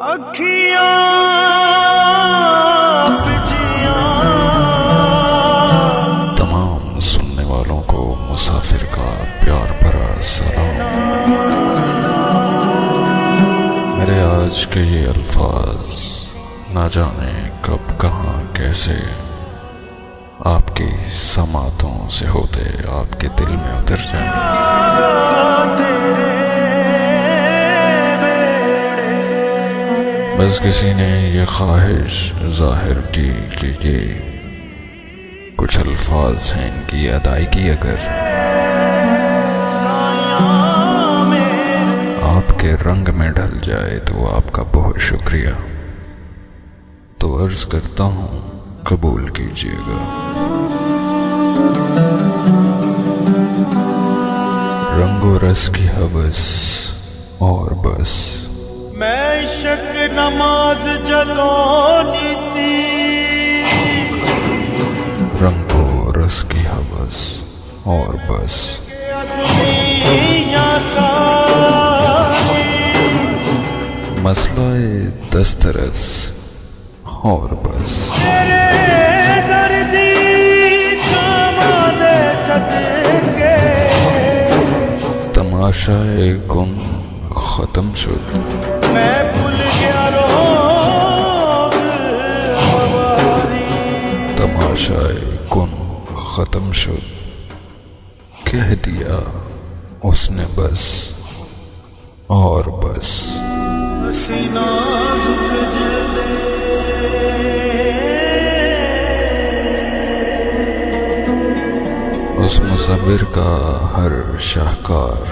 अखियां पिजियां। तमाम सुनने वालों को मुसाफिर का प्यार भरा सलाम। मेरे आज के ये अल्फाज ना जाने कब कहाँ कैसे आपकी समातों से होते आपके दिल में उतर जाएंगे। बस किसी ने ये ख्वाहिश जाहिर की कि ये कुछ अल्फाज हैं, इनकी अदायगी अगर आपके रंग में ढल जाए तो आपका बहुत शुक्रिया। तो अर्ज करता हूँ कबूल कीजिएगा। रंगो रस की हवस और बस मैं इश्क नमाज जदों नीती। रंगो रस की हवस और बस मसलाए दस्तरस और बस तमाशाए गुम खत्म शुद। मैं भूल गया रोग हमारी। तमाशाए गुम खत्म शुद, कह दिया उसने बस और बस। हसीना झुक दिल दे उस मुसव्विर का हर शाहकार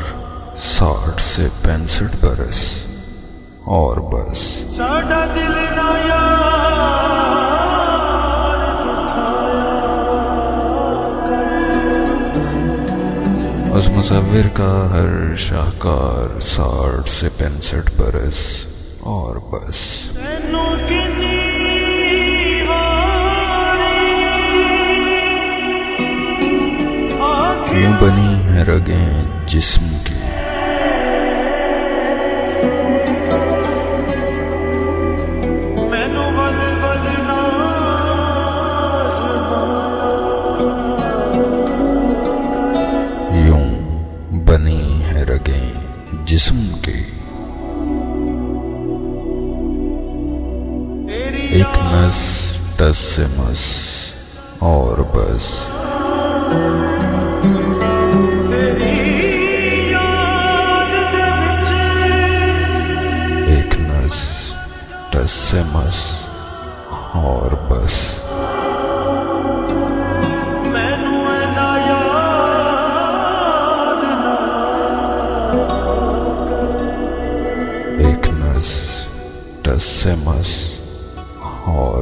60 से 65 बरस और बस। साडा दिल ना यार दुखाया कर। उस मुसव्विर का हर शाहकार 60 से 65 बरस और बस। तैनू किन्नी यूं बनी है रगें जिस्म की, मैनू वल वल यूं बनी है रगें जिस्म की। एक नस टस से मस और बस। एक नस टस से मस और बस। मैनू ना याद ना एक नस टस से मस और